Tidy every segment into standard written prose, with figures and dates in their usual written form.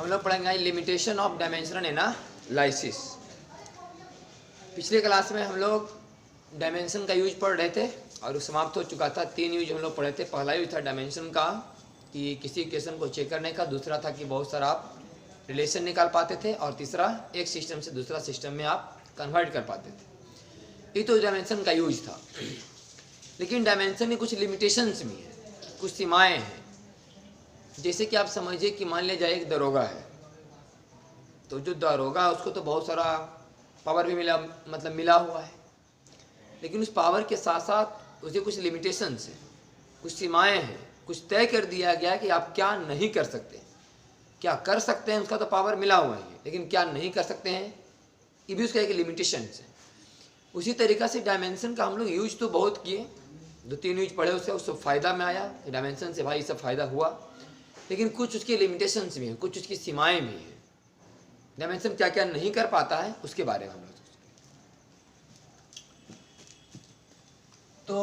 हम लोग पढ़ेंगे लिमिटेशन ऑफ डायमेंशनल एनालिसिस। पिछले क्लास में हम लोग डायमेंशन का यूज पढ़ रहे थे और समाप्त हो चुका था। 3 यूज हम लोग पढ़े थे। पहला यूज था डायमेंशन का कि किसी इक्वेशन को चेक करने का, दूसरा था कि बहुत सारा आप रिलेशन निकाल पाते थे, और तीसरा एक सिस्टम से दूसरा सिस्टम में आप कन्वर्ट कर पाते थे। ये तो डायमेंशन का यूज था। लेकिन डायमेंशन में कुछ लिमिटेशंस भी हैं, कुछ सीमाएं हैं। जैसे कि आप समझिए कि मान लिया जाए एक दरोगा है, तो जो दरोगा है उसको तो बहुत सारा पावर भी मिला हुआ है, लेकिन उस पावर के साथ साथ उसे कुछ लिमिटेशंस हैं, कुछ सीमाएं हैं, कुछ तय कर दिया गया है कि आप क्या नहीं कर सकते। क्या कर सकते हैं उसका तो पावर मिला हुआ है, लेकिन क्या नहीं कर सकते हैं ये भी उसका एक लिमिटेशंस है। उसी तरीक़ा से डायमेंशन का हम लोग यूज तो बहुत किए, 2-3 यूज पढ़े उससे फ़ायदा में आया, डायमेंशन से भाई सब फ़ायदा हुआ, लेकिन कुछ उसके लिमिटेशंस भी हैं, कुछ उसकी सीमाएं भी हैं। डायमेंशन क्या क्या नहीं कर पाता है उसके बारे में हम लोग तो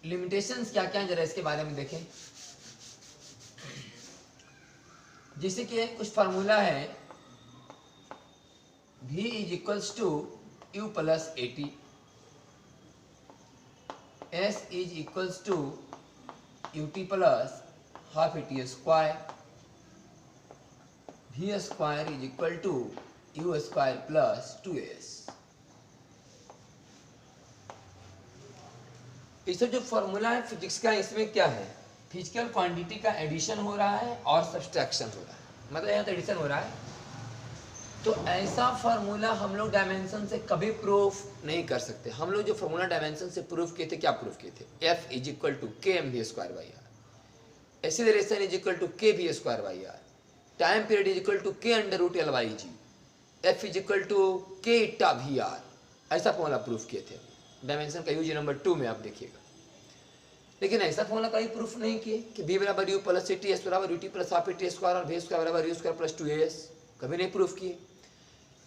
लिमिटेशंस क्या क्या हैं जरा इसके बारे में देखें। जैसे कि कुछ फार्मूला है v = u + at, s = ut + ½ at², v² = u² + 2s। इस जो फॉर्मूला है फिजिक्स का, इसमें क्या है, फिजिकल क्वांटिटी का एडिशन हो रहा है और सब्सट्रैक्शन हो रहा है, मतलब यहाँ तो एडिशन हो रहा है। तो ऐसा फार्मूला हम लोग डायमेंशन से कभी प्रूफ नहीं कर सकते। हम लोग जो फार्मूला डायमेंशन से प्रूफ किए थे, क्या प्रूफ किए थे, F = kmv²/r, acceleration = kv²/r, time period = k√L/g, F = k∗vr। ऐसा फॉर्मूला प्रूफ किए थे डायमेंशन का यूज नंबर 2 में, आप देखिएगा। लेकिन ऐसा फॉर्मूला कहीं प्रूफ नहीं किए कि v = u + at, s = ut + ½ at² और v² = u² + 2as, कभी नहीं प्रूफ किए।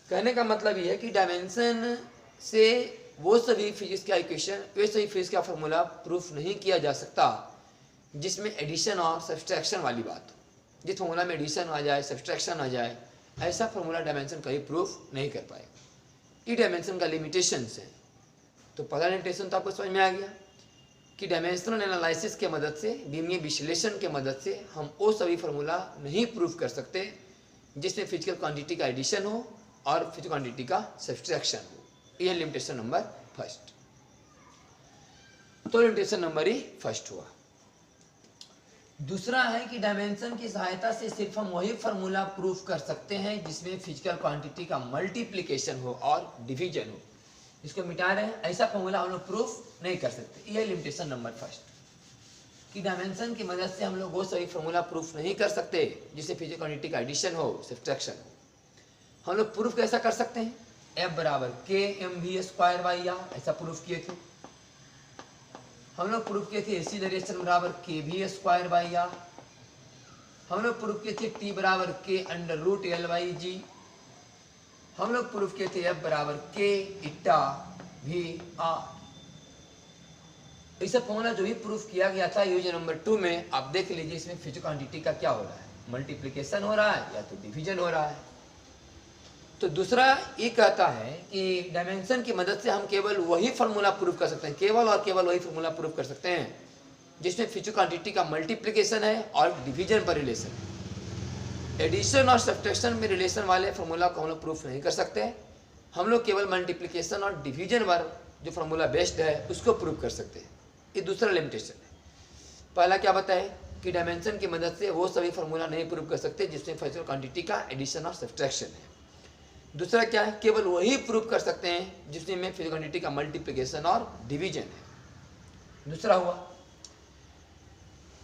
कहने का मतलब ये है कि डायमेंशन से वो सभी फिजिक्स का इक्वेशन, वे सभी फिजिक्स का फॉर्मूला प्रूफ नहीं किया जा सकता जिसमें एडिशन और सब्सट्रैक्शन वाली बात हो। जिस फॉर्मूला में एडिशन आ जाए, सब्सट्रैक्शन आ जाए, ऐसा फॉर्मूला डायमेंशन कहीं प्रूफ नहीं कर पाएगा। ये डायमेंशन का लिमिटेशंस है। तो पहला लिमिटेशन तो आपको समझ में आ गया कि डायमेंशनल एनालिसिस के मदद से, बीमीय विश्लेषण के मदद से हम वो सभी फार्मूला नहीं प्रूफ कर सकते जिसमें फिजिकल क्वांटिटी का एडिशन हो और फिजिकल क्वांटिटी का सब्सट्रैक्शन हो। यह लिमिटेशन नंबर फर्स्ट। तो लिमिटेशन नंबर ही फर्स्ट हुआ। दूसरा है कि डायमेंशन की सहायता से सिर्फ हम वही फार्मूला प्रूफ कर सकते हैं जिसमें फिजिकल क्वांटिटी का मल्टीप्लिकेशन हो और डिवीजन हो। इसको मिटा रहे हैं, ऐसा फॉर्मूला हम लोग प्रूफ नहीं कर सकते। यह लिमिटेशन नंबर फर्स्ट कि डायमेंशन की मदद से हम लोग वो सही फॉर्मूला प्रूफ नहीं कर सकते जिससे फिजिकल क्वांटिटी का एडिशन हो, सब्सट्रैक्शन हो। हम लोग प्रूफ कैसा कर सकते हैं, F = kmv²/r, ऐसा प्रूफ किए थे। हम लोग प्रूफ किए थे एक्सीलरेशन = kv²/r। हम लोग प्रूफ किए थे t = k√L/g। हम लोग प्रूफ किए थे F = k∗vr। इस फॉर्मूला जो भी प्रूफ किया गया था यूज नंबर 2 में, आप देख लीजिए इसमें फिजिकल क्वांटिटी का क्या हो रहा है, मल्टीप्लिकेशन हो रहा है या तो डिवीजन हो रहा है। तो दूसरा ये कहता है कि डायमेंशन की मदद से हम केवल वही फार्मूला प्रूफ कर सकते हैं, केवल और केवल वही फार्मूला प्रूफ कर सकते हैं जिसमें फिजिकल क्वांटिटी का मल्टीप्लिकेशन है और डिवीजन पर रिलेशन है। एडिशन और सब्सट्रैक्शन में रिलेशन वाले फार्मूला को हम लोग प्रूफ नहीं कर सकते। हम लोग केवल मल्टीप्लिकेशन और डिवीजन पर जो फार्मूला बेस्ड है उसको प्रूफ कर सकते हैं। ये दूसरा लिमिटेशन है। पहला क्या बताए कि डायमेंशन की मदद से वो सभी फार्मूला नहीं प्रूफ कर सकते जिसमें फिजिकल क्वांटिटी का एडिशन और सब्सट्रैक्शन है। दूसरा क्या है, केवल वही प्रूफ कर सकते हैं जिसमें फिजिकल क्वांटिटी का मल्टीप्लिकेशन और डिवीजन है। दूसरा हुआ।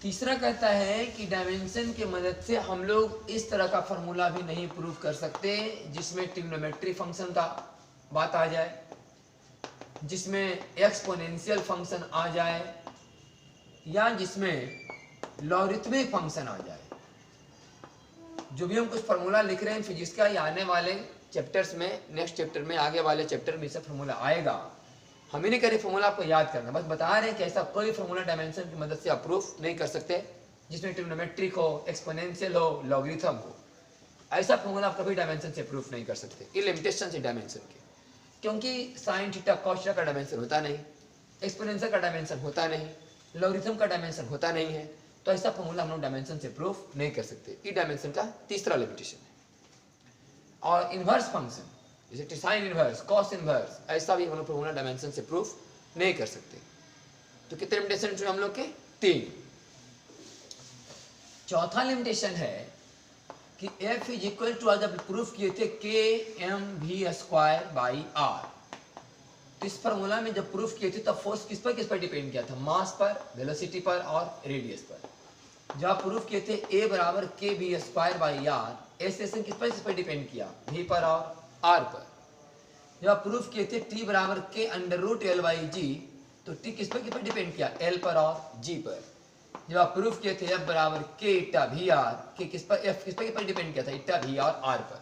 तीसरा कहता है कि डायमेंशन की मदद से हम लोग इस तरह का फार्मूला भी नहीं प्रूफ कर सकते जिसमें ट्रिग्नोमेट्री फंक्शन का बात आ जाए, जिसमें एक्सपोनेंशियल फंक्शन आ जाए, या जिसमें लॉगरिथमिक फंक्शन आ जाए। जो भी हम कुछ फार्मूला लिख रहे हैं फिजिक्स का, या आने वाले चैप्टर्स में, नेक्स्ट चैप्टर में, आगे वाले चैप्टर में सब फार्मूला आएगा। हम ही नहीं करें फार्मूला आपको याद करना, बस बता रहे हैं कि ऐसा कोई फार्मूला डायमेंशन की मदद से आप प्रूफ नहीं कर सकते जिसमें ट्रिग्नोमेट्रिक हो, एक्सपोनेंशियल हो, लॉगरिथम हो, ऐसा फॉर्मूला आप कभी डायमेंशन से प्रूफ नहीं कर सकते। ये लिमिटेशन है डायमेंशन के, क्योंकि साइन थीटा कॉस थीटा का डायमेंशन होता नहीं, एक्सपोनेंशियल का डायमेंशन होता नहीं, लॉगरिथम का डायमेंशन होता नहीं है, तो ऐसा फॉर्मूला हम लोग डायमेंशन से प्रूफ नहीं कर सकते। ये डायमेंशन का तीसरा लिमिटेशन है। और इनवर्स फंक्शन जैसे साइन इनवर्स, कॉस इनवर्स, ऐसा भी हम लोग फॉर्मूला डायमेंशन से प्रूफ नहीं कर सकते। तो कितने लिमिटेशन हुए हम लोग के? 3। चौथा लिमिटेशन है कि f इज इक्वल टू, आज प्रूफ किए थे kmv²/r। तो इस फॉर्मूला में जब प्रूफ किए थे तब फोर्स किस पर डिपेंड किया था? मास पर, वेलोसिटी पर और रेडियस पर। जब प्रूफ किए थे a बराबर kv²/r, एक्सेलेरेशन किस पर डिपेंड किया? v पर और r पर। जब प्रूफ किए थे t बराबर k√L/g, तो t किस पर डिपेंड किया? l पर और g पर। जब आप प्रूफ किए थे f बराबर k इटा वी आर, के किस पर डिपेंड किया था? इटा वी आर आर पर।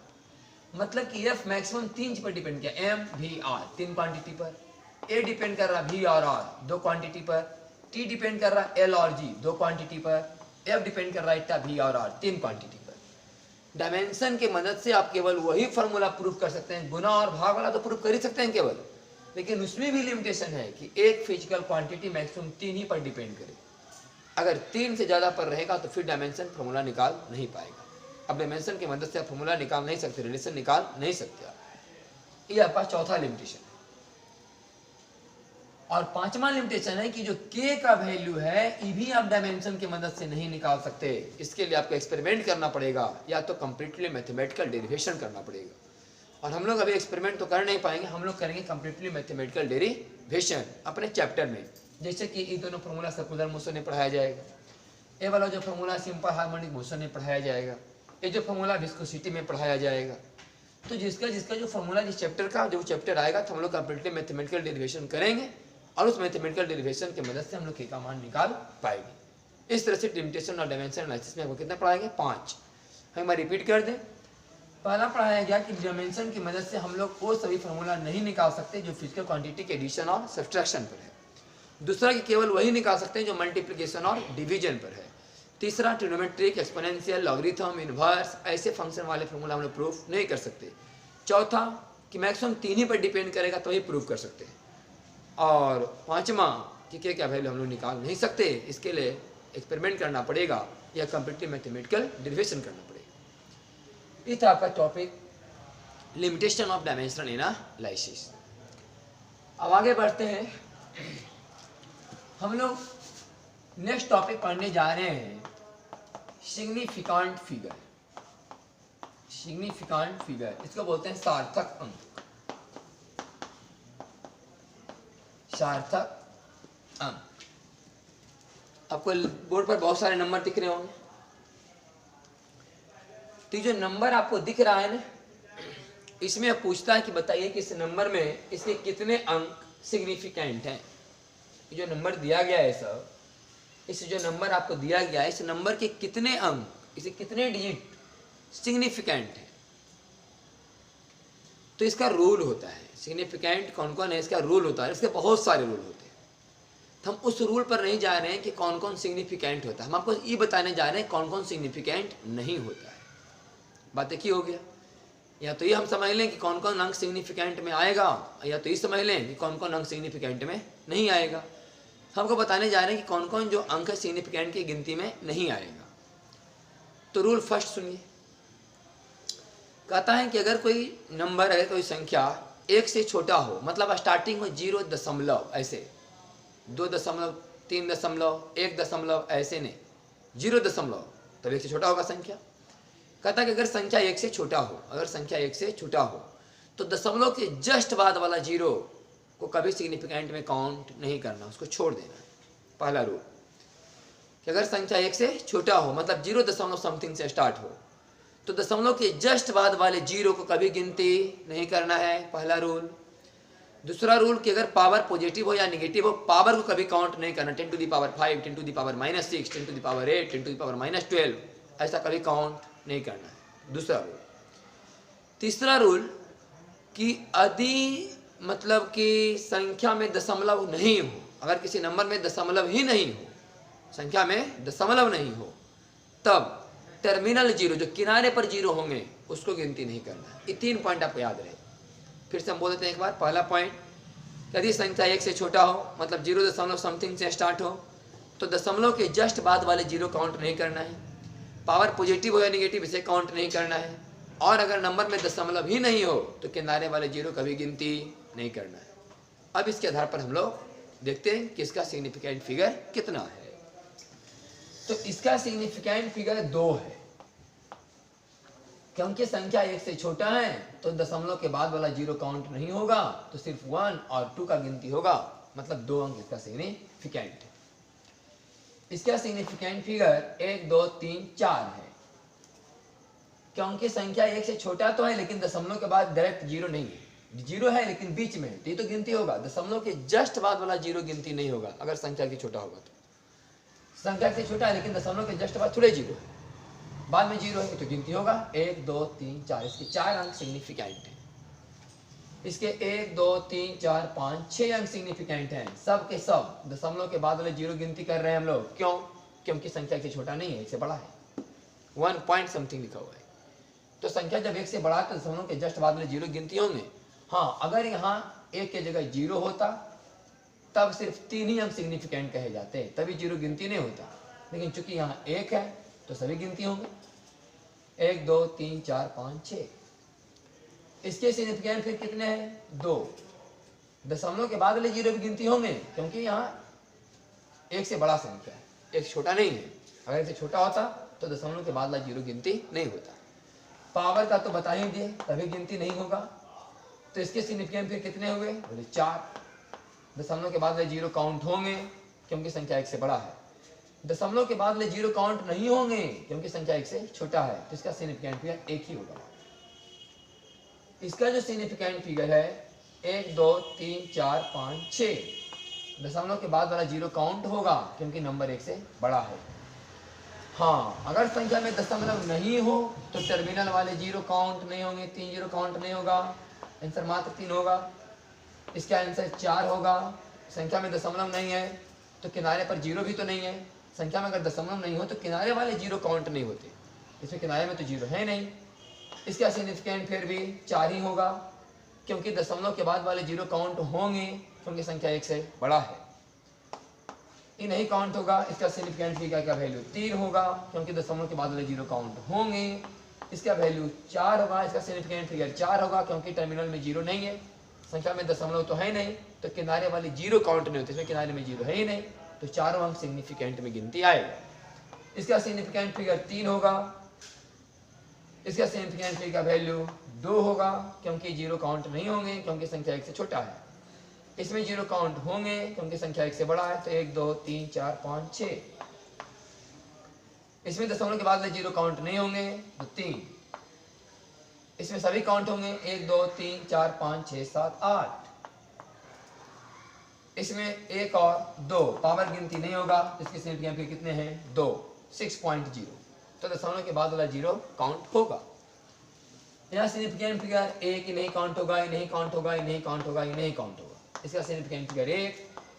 मतलब कि f मैक्सिमम 3 चीज पर डिपेंड किया, m v r 3 क्वांटिटी पर, a डिपेंड कर रहा v और r 2 क्वांटिटी पर, t डिपेंड कर रहा l और g 2 क्वांटिटी पर, f डिपेंड कर रहा इटा v और r 3 क्वांटिटी पर। डायमेंशन की मदद से आप केवल वही फॉर्मूला प्रूफ कर सकते हैं, गुना और भाग वाला तो प्रूफ कर ही सकते हैं केवल, लेकिन उसमें भी लिमिटेशन है कि एक फिजिकल क्वांटिटी मैक्सिमम 3 ही पर डिपेंड करे। अगर 3 से ज़्यादा पर रहेगा तो फिर डायमेंशन फॉर्मूला निकाल नहीं पाएगा। अब डायमेंशन की मदद से आप फॉर्मूला निकाल नहीं सकते, रिलेशन निकाल नहीं सकते। ये आपका चौथा लिमिटेशन है। और पांचवा लिमिटेशन है कि जो k का वैल्यू है ये भी आप डायमेंशन की मदद से नहीं निकाल सकते। इसके लिए आपको एक्सपेरिमेंट करना पड़ेगा, या तो कंप्लीटली मैथमेटिकल डेरिवेशन करना पड़ेगा। और हम लोग अभी एक्सपेरिमेंट तो कर नहीं पाएंगे, हम लोग करेंगे कंप्लीटली मैथमेटिकल डेरिवेशन अपने चैप्टर में। जैसे कि ये दोनों फॉर्मूला सर्कुलर मोशन में पढ़ाया जाएगा, ये वाला जो फॉर्मूला सिंपल हार्मोनिक मोशन में पढ़ाया जाएगा, ये जो फॉर्मूला विस्कोसिटी में पढ़ाया जाएगा। तो जिसका जो फॉर्मूला जिस चैप्टर का जो चैप्टर आएगा तो हम लोग कंप्लीटली मैथमेटिकल डेरिवेशन करेंगे, और उस मैथमेटिकल डेरिवेशन की मदद से हम लोग k का मान निकाल पाएंगे। इस तरह से लिमिटेशन और डायमेंशन एनालिसिस में हमको कितना पढ़ाएंगे? 5। हम रिपीट कर दें। पहला पढ़ाया गया कि डायमेंशन की मदद से हम लोग वो सभी फॉर्मूला नहीं निकाल सकते जो फिजिकल क्वांटिटी के एडिशन और सब्सट्रैक्शन पर है। दूसरा कि केवल वही निकाल सकते हैं जो मल्टीप्लिकेशन और डिवीजन पर है। तीसरा ट्रिग्नोमेट्रिक, एक्सपोनेंशियल, लॉगरिथम, इनवर्स ऐसे फंक्शन वाले फॉर्मूला हम लोग प्रूफ नहीं कर सकते। चौथा कि मैक्सिमम 3 ही पर डिपेंड करेगा तो ही प्रूफ कर सकते हैं। और पांचवा कि k का वैल्यू हम लोग निकाल नहीं सकते, इसके लिए एक्सपेरिमेंट करना पड़ेगा या कंप्लीटली मैथमेटिकल डेरिवेशन करना पड़ेगा। इस आपका topic limitation of dimensional analysis. अब आगे बढ़ते हैं, हम लोग नेक्स्ट टॉपिक पढ़ने जा रहे हैं सिग्निफिकेंट फिगर। सिग्निफिकेंट फिगर इसको बोलते हैं सार्थक अंक। सार्थक अंक, आपको बोर्ड पर बहुत सारे नंबर दिख रहे होंगे। तो जो नंबर आपको दिख रहा है ना, इसमें अब पूछता है कि बताइए कि इस नंबर में इसके कितने अंक सिग्निफिकेंट हैं। जो नंबर दिया गया है सब, इस जो नंबर आपको दिया गया है, इस नंबर के कितने अंक, इसे कितने डिजिट सिग्निफिकेंट है। तो इसका रूल होता है, सिग्निफिकेंट कौन कौन है इसका रूल होता है। इसके बहुत सारे रूल होते हैं, तो हम उस रूल पर नहीं जा रहे हैं कि कौन कौन सिग्निफिकेंट होता है, हम आपको ये बताने जा रहे हैं कौन कौन सिग्निफिकेंट नहीं होता है। बात एक ही हो गया। या तो ये हम समझ लें कि कौन कौन अंक सिग्निफिकेंट में आएगा, या तो ये समझ लें कि कौन कौन अंक सिग्निफिकेंट में नहीं आएगा। हमको बताने जा रहे हैं कि कौन कौन जो अंक है सिग्निफिकेंट की गिनती में नहीं आएगा। तो रूल फर्स्ट सुनिए, कहता है कि अगर कोई नंबर, अगर कोई संख्या 1 से छोटा हो, मतलब स्टार्टिंग हो 0 ऐसे 2 3 1 ऐसे नहीं 0 तब 1 से छोटा होगा संख्या। कहता है कि अगर संख्या 1 से छोटा हो, अगर संख्या 1 से छोटा हो तो दशमलव के जस्ट बाद वाला 0 को कभी सिग्निफिकेंट में काउंट नहीं करना, उसको छोड़ देना है। पहला रूल कि अगर संख्या 1 से छोटा हो, मतलब 0 समथिंग से स्टार्ट हो, तो दशमलव के जस्ट बाद वाले 0 को कभी गिनती नहीं करना है, पहला रूल। दूसरा रूल कि अगर पावर पॉजिटिव हो या नेगेटिव हो, पावर को कभी काउंट नहीं करना, 10 to the power 5, 10 to the power -6, 10 to the power 8, 10 to the power -12, ऐसा कभी काउंट नहीं करना है, दूसरा रूल। तीसरा रूल कि यदि मतलब कि संख्या में दशमलव नहीं हो, अगर किसी नंबर में दशमलव ही नहीं हो संख्या में दशमलव नहीं हो, तब टर्मिनल जीरो, जो किनारे पर जीरो होंगे, उसको गिनती नहीं करना है। ये 3 पॉइंट आपको याद रहे। फिर से हम बोल देते हैं एक बार। पहला पॉइंट, यदि संख्या 1 से छोटा हो, मतलब 0 समथिंग से स्टार्ट हो, तो दशमलव के जस्ट बाद वाले जीरो काउंट नहीं करना है। पावर पॉजिटिव हो या नेगेटिव, इसे काउंट नहीं करना है। और अगर नंबर में दशमलव ही नहीं हो तो किनारे वाले जीरो कभी गिनती नहीं करना है। अब इसके आधार पर हम लोग देखते हैं कि इसका सिग्निफिकेंट फिगर कितना है। तो इसका सिग्निफिकेंट फिगर 2 है, क्योंकि संख्या 1 से छोटा है तो दशमलव के बाद वाला जीरो काउंट नहीं होगा, तो सिर्फ 1 और 2 का गिनती होगा, मतलब 2 अंक इसका सिग्निफिकेंट है। इसका सिग्निफिकेंट फिगर 1 2 3 4 है, क्योंकि संख्या 1 से छोटा तो है लेकिन दशमलव के बाद डायरेक्ट जीरो नहीं है, जीरो है लेकिन बीच में है, तो ये तो गिनती होगा। दशमलव के जस्ट बाद वाला जीरो गिनती नहीं होगा अगर संख्या की छोटा होगा तो। संख्या से छोटा है लेकिन दशमलव के जस्ट बाद थोड़े जीरो है, बाद में जीरो है, तो गिनती होगा 1 2 3 4। इसके 4 अंक सिग्निफिकेंट हैं। इसके 1 2 3 4 5 6 अंक सिग्निफिकेंट हैं। सब के सब दशमलव के बाद वाले जीरो गिनती कर रहे हैं हम लोग। क्यों? क्योंकि संख्या से छोटा नहीं है, 1 से बड़ा है। 1 पॉइंट समथिंग लिखा हुआ है, तो संख्या जब 1 से बड़ा है तो दशमलव के जस्ट बाद वाले जीरो गिनती होंगे। हाँ, अगर यहाँ 1 के जगह जीरो होता तब सिर्फ 3 ही अंक सिग्निफिकेंट कहे जाते, तभी जीरो गिनती नहीं होता। लेकिन चूंकि यहाँ 1 है तो सभी गिनती होंगे, 1 2 3 4 5 6। इसके सिग्निफिकेंट फिर कितने हैं? 2। दशमलव के बाद वाले जीरो भी गिनती होंगे, क्योंकि यहाँ 1 से बड़ा संख्या है, 1 छोटा नहीं है। अगर 1 से छोटा होता तो दशमलव के बाद वाला जीरो गिनती नहीं होता। पावर का तो बता ही दिए, तभी गिनती नहीं होगा। तो इसके सिग्निफिकेंट फिर कितने हुए? बोले 4। दशमलव के बाद वाले जीरो काउंट होंगे क्योंकि संख्या 1 से बड़ा है। दशमलव के बाद वाले जीरो काउंट नहीं होंगे क्योंकि संख्या 1 से छोटा है, तो इसका सिग्निफिकेंट फिगर 1 ही होगा। इसका जो सिग्निफिकेंट फिगर है 1 2 3 4 5 6, दशमलव के बाद वाला जीरो काउंट होगा क्योंकि नंबर 1 से बड़ा है। हाँ, अगर संख्या में दशमलव नहीं हो तो टर्मिनल वाले जीरो काउंट नहीं होंगे, 3 जीरो काउंट नहीं होगा, आंसर मात्र 3 होगा। इसका आंसर 4 होगा। संख्या में दशमलव नहीं है तो किनारे पर जीरो भी तो नहीं है। संख्या में अगर दशमलव नहीं हो तो किनारे वाले जीरो काउंट नहीं होते, इसमें किनारे में तो जीरो है नहीं। इसका सिग्निफिकेंट फिर भी 4 ही होगा, क्योंकि दशमलव के बाद वाले जीरो काउंट होंगे क्योंकि संख्या 1 से बड़ा है। ये नहीं काउंट होगा, इसका सिग्निफिकेंट फिगर का वैल्यू 3 होगा, क्योंकि दशमलव के बाद वाले जीरो काउंट होंगे। इसका वैल्यू 4 होगा। इसका सिग्निफिकेंट फिगर 4 होगा, क्योंकि टर्मिनल में जीरो नहीं है। संख्या में दशमलव तो है नहीं, तो किनारे वाले जीरो काउंट नहीं होते, इसमें किनारे में जीरो है ही नहीं, तो 4 अंक सिग्निफिकेंट में गिनती आएगा। इसका सिग्निफिकेंट फिगर 3 होगा। इसका सिग्निफिकेंट फिगर का वैल्यू 2 होगा, क्योंकि जीरो काउंट नहीं होंगे क्योंकि संख्या 1 से छोटा है। इसमें जीरो काउंट होंगे क्योंकि संख्या 1 से बड़ा है, तो 1 2 3 4 5 6। इसमें दशमलव के बाद वाले जीरो काउंट नहीं होंगे तो 3। इसमें सभी काउंट होंगे 1 2 3 4 5 6 7 8। इसमें 1 और 2 पावर गिनती नहीं होगा, इसके सिग्निफिकेंट फिगर कितने हैं? 2 6.0, तो दशमलव के बाद वाला जीरो काउंट होगा। यहाँ सिग्निफिकेंट फिगर 1 ही नहीं काउंट होगा, ये नहीं काउंट होगा, ये नहीं काउंट होगा, ये नहीं काउंट होगा। इसका सिग्निफिकेंट फिगर 1,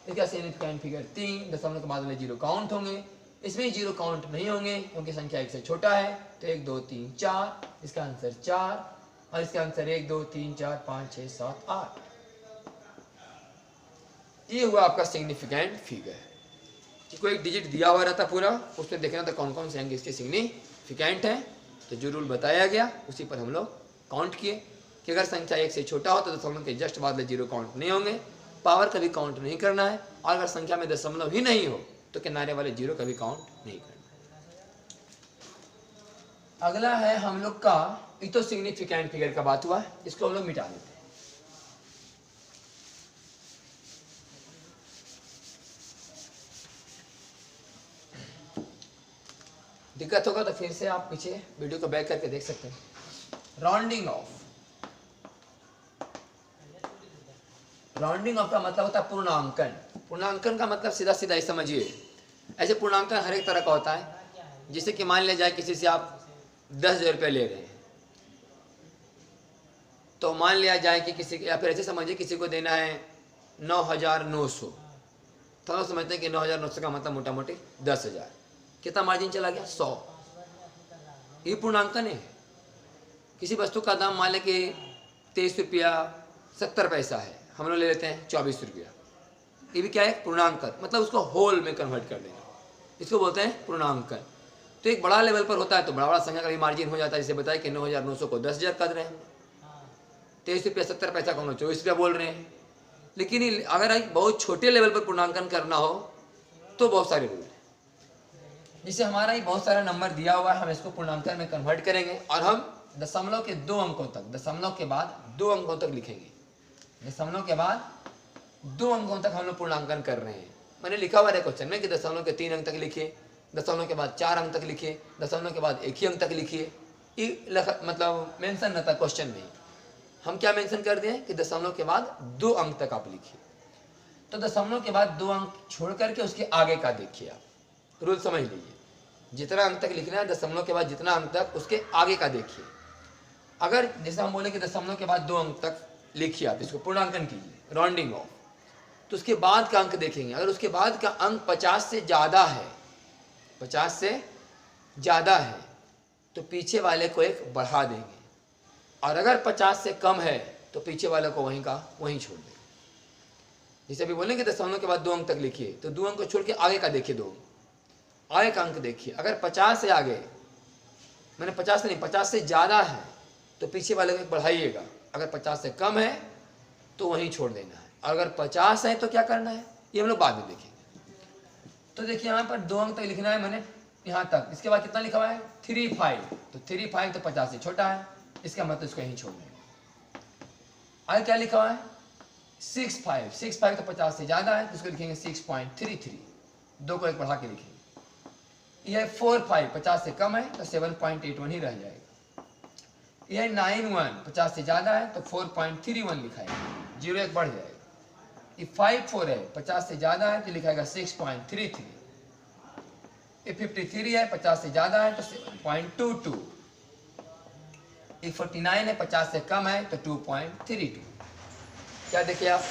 इसका सिग्निफिकेंट फिगर 3, दशमलव के बाद वाले जीरो काउंट होंगे। इसमें जीरो काउंट नहीं होंगे क्योंकि संख्या 1 से छोटा है, तो 1 2 3 4, इसका आंसर 4, और इसका आंसर 1 2 3 4 5 6 7 8। ये हुआ आपका सिग्निफिकेंट फिगर। कोई एक डिजिट दिया हुआ रहता पूरा, उसमें देखना था कौन कौन से अंक इसके सिग्निफिकेंट हैं, तो जो रूल बताया गया उसी पर हम लोग काउंट किए कि अगर संख्या 1 से छोटा हो तो दशमलव के जस्ट बाद जीरो काउंट नहीं होंगे, पावर कभी काउंट नहीं करना है, और अगर संख्या में दशमलव ही नहीं हो तो किनारे वाले जीरो कभी काउंट नहीं करना है। अगला है हम लोग का, ये तो सिग्निफिकेंट फिगर का बात हुआ, इसको हम लोग मिटा देते हैं। दिक्कत होगा तो फिर से आप पीछे वीडियो को बैक करके देख सकते हैं। राउंडिंग ऑफ, राउंडिंग ऑफ का मतलब होता है पूर्णांकन। पूर्णांकन का मतलब सीधा सीधा समझिए, ऐसे पूर्णांकन हर एक तरह का होता है। जैसे कि मान लिया जाए किसी से आप 10,000 रुपये ले रहे हैं, तो मान लिया जाए कि किसी, या फिर ऐसे समझिए किसी को देना है 9,900, तो हम समझते हैं कि 9,900 का मतलब मोटा मोटी 10,000। कितना मार्जिन चला गया? 100। ये पूर्णांकन है। किसी वस्तु का दाम मान लें कि 23 रुपया 70 पैसा है, हम लोग ले लेते हैं 24 रुपया। ये भी क्या है? पूर्णांकन, मतलब उसको होल में कन्वर्ट कर देना, इसको बोलते हैं पूर्णांकन। तो एक बड़ा लेवल पर होता है तो बड़ा बड़ा संख्या का भी मार्जिन हो जाता है। जैसे बताया कि 9,900 को 10,000 कर रहे हैं, 23 रुपया 70 पैसा को हम लोग 24 रुपया बोल रहे हैं। लेकिन अगर एक बहुत छोटे लेवल पर पूर्णांकन करना हो तो बहुत सारे रूल हैं। जैसे हमारा ही बहुत सारा नंबर दिया हुआ है, हम इसको पूर्णांकन में कन्वर्ट करेंगे और हम दशमलव के 2 अंकों तक, दशमलव के बाद 2 अंकों तक लिखेंगे। दशमलव के बाद 2 अंकों तक हम लोग पूर्णांकन कर रहे हैं। मैंने लिखा हुआ है क्वेश्चन में कि दशमलव के 3 अंक तक लिखिए, दशमलव के बाद 4 अंक तक लिखिए, दशमलव के बाद 1 ही अंक तक लिखिए। ये मतलब मेंशन रहता है क्वेश्चन में। हम क्या मेंशन कर दिए कि दशमलव के बाद 2 अंक तक आप लिखिए। तो दशमलव के बाद 2 अंक छोड़ करके उसके आगे का देखिए। आप रूल समझ लीजिए, जितना अंक तक लिखना है दशमलव के बाद जितना अंक तक उसके आगे का देखिए। अगर जैसे हम बोले कि दशमलव के बाद 2 अंक तक लिखिए, आप इसको पूर्णांकन कीजिए, राउंडिंग ऑफ, तो उसके बाद का अंक देखेंगे। अगर उसके बाद का अंक 50 से ज़्यादा है, 50 से ज़्यादा है तो पीछे वाले को एक बढ़ा देंगे, और अगर 50 से कम है तो पीछे वाले को वहीं का वहीं छोड़ देंगे। जैसे अभी बोलेंगे दशमलव के बाद 2 अंक तक लिखिए, तो 2 अंक को छोड़ के आगे का देखिए, 2 आगे का अंक देखिए। अगर 50 से आगे, मैंने 50 से नहीं, 50 से ज़्यादा है तो पीछे वाले को बढ़ाइएगा। अगर 50 से कम है तो वहीं छोड़ देना है। अगर 50 है तो क्या करना है ये हम लोग बाद में देखेंगे। तो देखिए यहाँ पर 2 अंक तक लिखना है मैंने यहाँ तक। इसके बाद कितना लिखा हुआ है? 35। तो 35 तो 50 से छोटा है, इसका मतलब इसको यहीं छोड़ देंगे। आगे क्या लिखा हुआ है? 65। 65 तो 50 से ज़्यादा है तो इसको लिखेंगे 6.33, 2 को एक बढ़ा के लिखेंगे। यह 45 50 से कम है तो 7.81 ही रह जाएगा। यह 91 50 से ज़्यादा है तो 4.31 लिखाएगा, 0 एक बढ़ जाएगा। ये 54 है 50 से ज़्यादा है तो लिखाएगा 6.33। ये 53 है 50 से ज़्यादा है तो 7.22। ये 49 है 50 से कम है तो 2.32। क्या देखिए आप,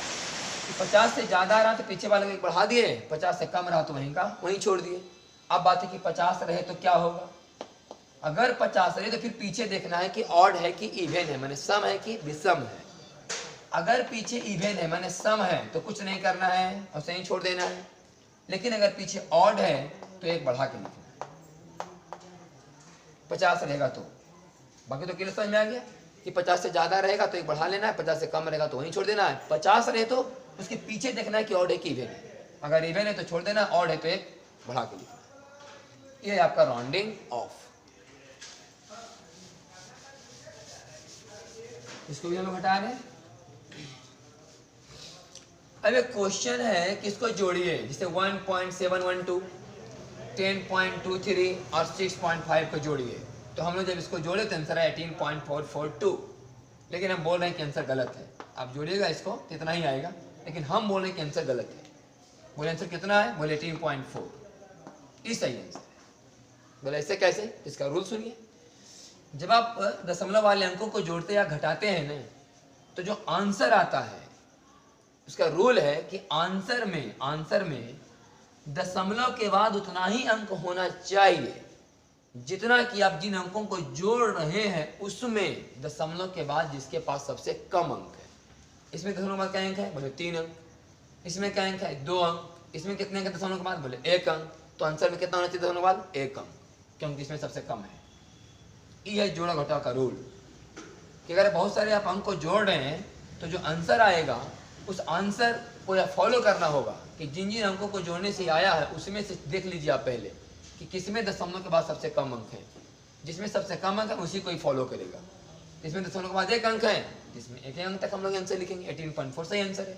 50 से ज़्यादा रहा तो पीछे वाले को एक बढ़ा दिए, 50 से कम रहा तो वहीं का वहीं छोड़ दिए। अब बात है कि 50 रहे तो क्या होगा? अगर 50 रहे तो फिर पीछे देखना है कि ऑड है कि इवन है, माने सम है कि विषम है। अगर पीछे इवन है माने सम है तो कुछ नहीं करना है और सही छोड़ देना है। लेकिन अगर पीछे ऑड है तो एक बढ़ा के लिखना है। 50 रहेगा तो, बाकी तो क्लियर समझ में आ गया कि 50 से ज़्यादा रहेगा तो एक बढ़ा लेना है, 50 से कम रहेगा तो वहीं छोड़ देना है। 50 रहे तो उसके पीछे देखना है कि ऑड है कि इवन है। अगर इवन है तो छोड़ देना, ऑड है तो एक बढ़ा के लिखना है। ये है आपका राउंडिंग ऑफ। इसको भी हम लोग हटा रहे हैं। अब एक क्वेश्चन है कि इसको जोड़िए, जैसे 1.712, 10.23 और 6.5 को जोड़िए। तो हम लोग जब इसको जोड़े तो आंसर है 18.442। लेकिन हम बोल रहे हैं कि आंसर गलत है। आप जोड़िएगा इसको तो इतना ही आएगा, लेकिन हम बोल रहे हैं कि आंसर गलत है। बोले आंसर कितना है? बोले 18.4। ये सही आंसर है। बोले ऐसे कैसे? इसका रूल सुनिए। जब आप दशमलव वाले अंकों को जोड़ते या घटाते हैं ना, तो जो आंसर आता है उसका रूल है कि आंसर में दशमलव के बाद उतना ही अंक होना चाहिए जितना कि आप जिन अंकों को जोड़ रहे हैं उसमें दशमलव के बाद जिसके पास सबसे कम अंक है। इसमें दशमलव के बाद क्या अंक है? बोले 3 अंक। इसमें क्या अंक है? 2 अंक। इसमें कितने अंक दशमलव के बाद? बोले 1 अंक। तो आंसर में कितना होना चाहिए दशमलव के बाद? 1 अंक, क्योंकि इसमें सबसे कम है। ये है जोड़ा घटाव का रूल कि अगर बहुत सारे आप अंक को जोड़ रहे हैं तो जो आंसर आएगा उस आंसर को या फॉलो करना होगा कि जिन जिन अंकों को जोड़ने से आया है उसमें से देख लीजिए आप पहले कि किसमें दशमलव के बाद सबसे कम अंक है। जिसमें सबसे कम अंक है उसी को ही फॉलो करेगा। इसमें दशमलव के बाद 1 अंक है, जिसमें 1 अंक तक हम लोग आंसर लिखेंगे। 18.4 सही आंसर है।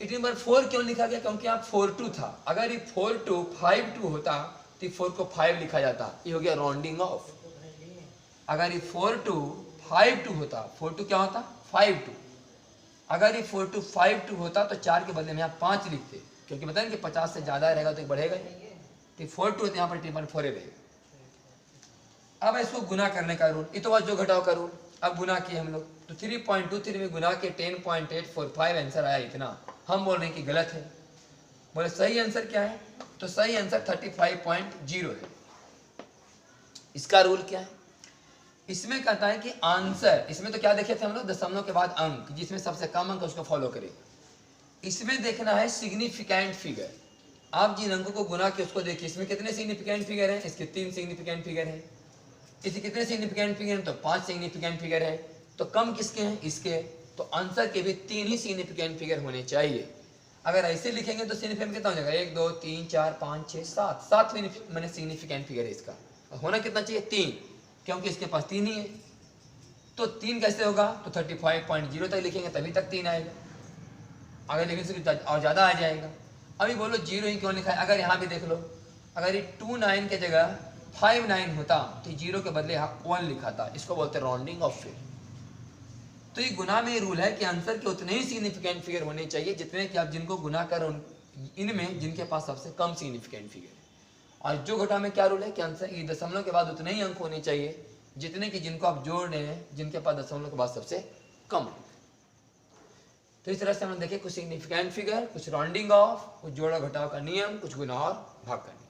18.4 क्यों लिखा गया? क्योंकि आप 42 था। अगर ये 42 52 होता तो 4 को 5 लिखा जाता। ये हो गया राउंडिंग ऑफ। अगर ये 42 52 होता, 42 क्या होता? 52। अगर ये 42 52 होता तो 4 के बदले में यहाँ 5 लिखते, क्योंकि बताएं कि 50 से ज़्यादा रहेगा तो बढ़ेगा ही। तो 42 यहाँ पर 18.4 रहेगा। अब इसको गुना करने का रूल, ये तो जो घटाव का रूल। अब गुना किए हम लोग तो 3.23 में गुना के 10.845 आंसर आया इतना। हम बोल रहे हैं कि गलत है। बोले सही आंसर क्या है, तो सही आंसर 35.0 है। इसका रूल क्या है, इसमें कहता है कि आंसर, इसमें तो क्या देखे थे हम लोग, दशमलव के बाद अंक, जिसमें सबसे कम अंक उसको फॉलो करेगा। इसमें देखना है सिग्निफिकेंट फिगर, आप जिन अंकों को गुना के उसको देखिए, इसमें कितने सिग्निफिकेंट फिगर हैं, इसके 3 सिग्निफिकेंट फिगर हैं, इसके कितने सिग्निफिकेंट फिगर हैं, तो 5 सिग्निफिकेंट फिगर है। तो कम किसके हैं, इसके, तो आंसर के भी 3 ही सिग्निफिकेंट फिगर होने चाहिए। अगर ऐसे लिखेंगे तो सिग्निफिकेंट कितना हो जाएगा, 1 2 3 4 5 6 7 मैंने सिग्निफिकेंट फिगर है इसका, होना कितना चाहिए 3, क्योंकि इसके पास 3 ही है। तो 3 कैसे होगा, तो 35.0 तक लिखेंगे तभी तक 3 आएगा, अगर लिखेंगे तो और ज़्यादा आ जाएगा। अभी बोलो 0 ही क्यों लिखा है, अगर यहाँ भी देख लो, अगर ये 29 के जगह 59 होता तो 0 के बदले यहाँ 1 लिखा था, इसको बोलते हैं राउंडिंग ऑफ फिगर। तो ये गुना में रूल है कि आंसर के उतने ही सिग्निफिकेंट फिगर होने चाहिए जितने कि आप जिनको गुना कर इनमें जिनके पास सबसे कम सिग्निफिकेंट फिगर है। और जो घटा में क्या रूल है कि आंसर ये दशमलव के बाद उतने ही अंक होने चाहिए जितने कि जिनको आप जोड़ रहे हैं जिनके पास दशमलव के बाद सबसे कम अंक। तो इस तरह से हम देखें कुछ सिग्निफिकेंट फिगर, कुछ राउंडिंग ऑफ, कुछ जोड़ा घटाव का नियम, कुछ गुना और भाग का नियम।